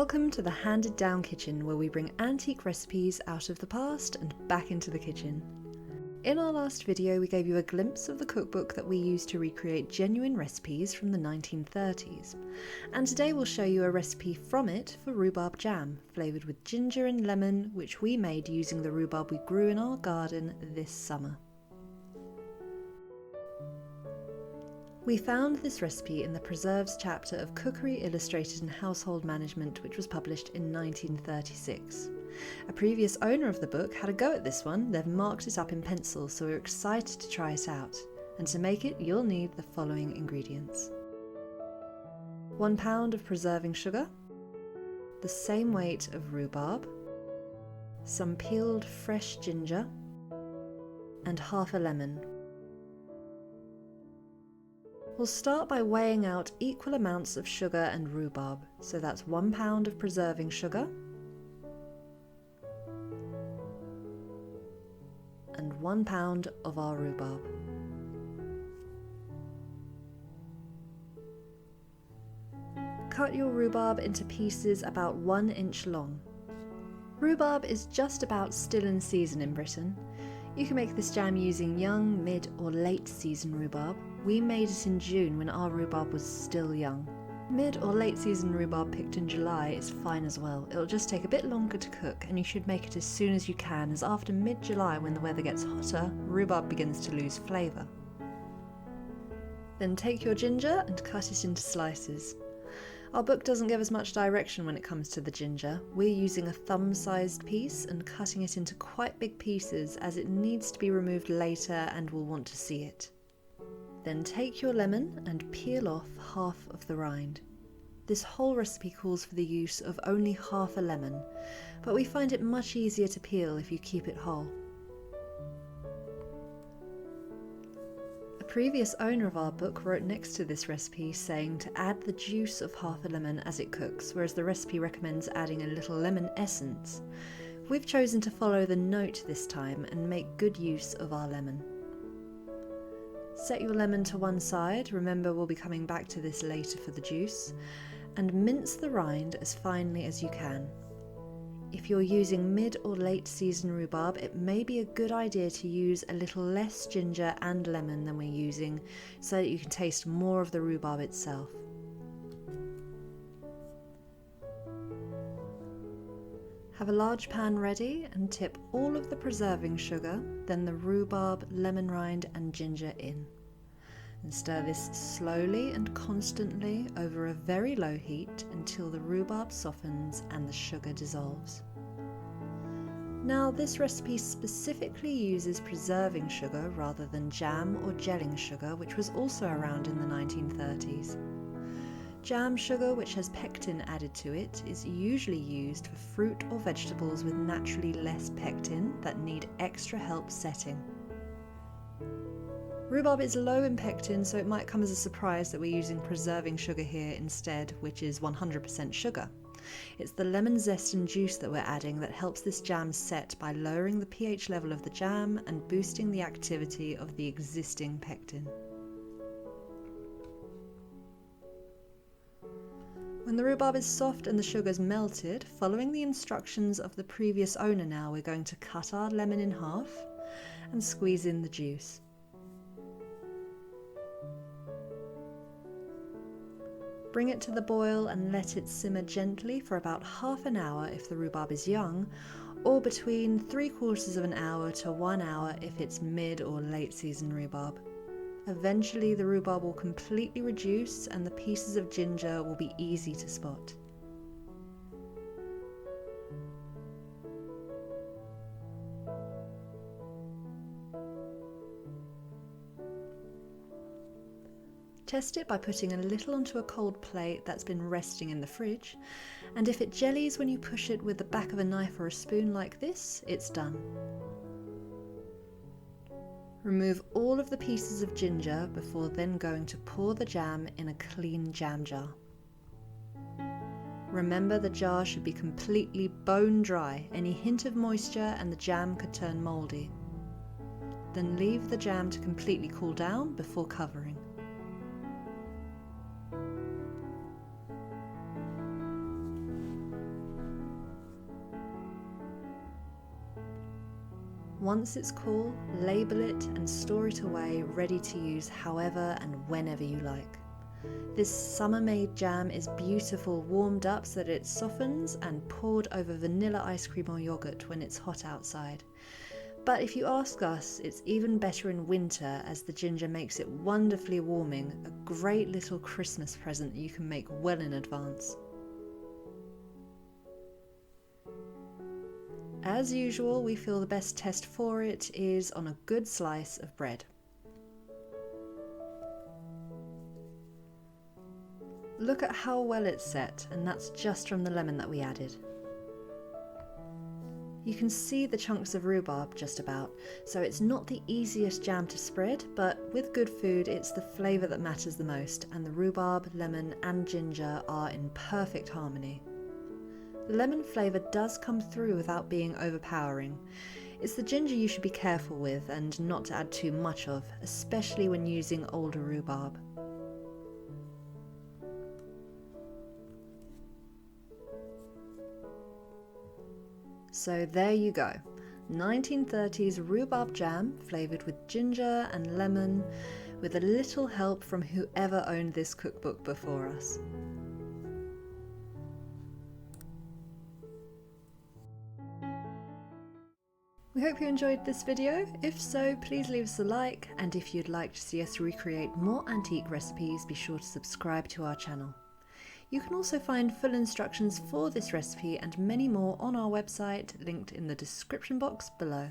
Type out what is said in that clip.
Welcome to the Handed Down Kitchen, where we bring antique recipes out of the past and back into the kitchen. In our last video, we gave you a glimpse of the cookbook that we used to recreate genuine recipes from the 1930s. And today we'll show you a recipe from it for rhubarb jam, flavoured with ginger and lemon, which we made using the rhubarb we grew in our garden this summer. We found this recipe in the Preserves chapter of Cookery Illustrated in Household Management, which was published in 1936. A previous owner of the book had a go at this one. They've marked it up in pencil, so we're excited to try it out. And to make it, you'll need the following ingredients: 1 pound of preserving sugar, the same weight of rhubarb, some peeled fresh ginger, and half a lemon. We'll start by weighing out equal amounts of sugar and rhubarb, so that's 1 pound of preserving sugar and 1 pound of our rhubarb. Cut your rhubarb into pieces about 1 inch long. Rhubarb is just about still in season in Britain. You can make this jam using young, mid or late season rhubarb. We made it in June when our rhubarb was still young. Mid or late season rhubarb picked in July is fine as well. It'll just take a bit longer to cook, and you should make it as soon as you can, as after mid-July, when the weather gets hotter, rhubarb begins to lose flavour. Then take your ginger and cut it into slices. Our book doesn't give us much direction when it comes to the ginger. We're using a thumb-sized piece and cutting it into quite big pieces, as it needs to be removed later and we'll want to see it. Then take your lemon and peel off half of the rind. This whole recipe calls for the use of only half a lemon, but we find it much easier to peel if you keep it whole. A previous owner of our book wrote next to this recipe saying to add the juice of half a lemon as it cooks, whereas the recipe recommends adding a little lemon essence. We've chosen to follow the note this time and make good use of our lemon. Set your lemon to one side, remember we'll be coming back to this later for the juice, and mince the rind as finely as you can. If you're using mid or late season rhubarb, it may be a good idea to use a little less ginger and lemon than we're using, so that you can taste more of the rhubarb itself. Have a large pan ready and tip all of the preserving sugar, then the rhubarb, lemon rind and ginger in. And stir this slowly and constantly over a very low heat until the rhubarb softens and the sugar dissolves. Now, this recipe specifically uses preserving sugar rather than jam or gelling sugar, which was also around in the 1930s. Jam sugar, which has pectin added to it, is usually used for fruit or vegetables with naturally less pectin that need extra help setting. Rhubarb is low in pectin, so it might come as a surprise that we're using preserving sugar here instead, which is 100% sugar. It's the lemon zest and juice that we're adding that helps this jam set by lowering the pH level of the jam and boosting the activity of the existing pectin. When the rhubarb is soft and the sugar's melted, following the instructions of the previous owner now, we're going to cut our lemon in half and squeeze in the juice. Bring it to the boil and let it simmer gently for about half an hour if the rhubarb is young, or between 3/4 of an hour to 1 hour if it's mid or late season rhubarb. Eventually the rhubarb will completely reduce and the pieces of ginger will be easy to spot. Test it by putting a little onto a cold plate that's been resting in the fridge, and if it jellies when you push it with the back of a knife or a spoon like this, it's done. Remove all of the pieces of ginger before then going to pour the jam in a clean jam jar. Remember, the jar should be completely bone dry. Any hint of moisture and the jam could turn mouldy. Then leave the jam to completely cool down before covering. Once it's cool, label it and store it away, ready to use however and whenever you like. This summer-made jam is beautiful warmed up so that it softens, and poured over vanilla ice cream or yogurt when it's hot outside. But if you ask us, it's even better in winter, as the ginger makes it wonderfully warming, a great little Christmas present you can make well in advance. As usual, we feel the best test for it is on a good slice of bread. Look at how well it's set, and that's just from the lemon that we added. You can see the chunks of rhubarb just about, so it's not the easiest jam to spread, but with good food it's the flavour that matters the most, and the rhubarb, lemon and ginger are in perfect harmony. The lemon flavour does come through without being overpowering. It's the ginger you should be careful with and not to add too much of, especially when using older rhubarb. So there you go, 1930s rhubarb jam flavoured with ginger and lemon, with a little help from whoever owned this cookbook before us. We hope you enjoyed this video. If so, please leave us a like, and if you'd like to see us recreate more antique recipes, be sure to subscribe to our channel. You can also find full instructions for this recipe and many more on our website, linked in the description box below.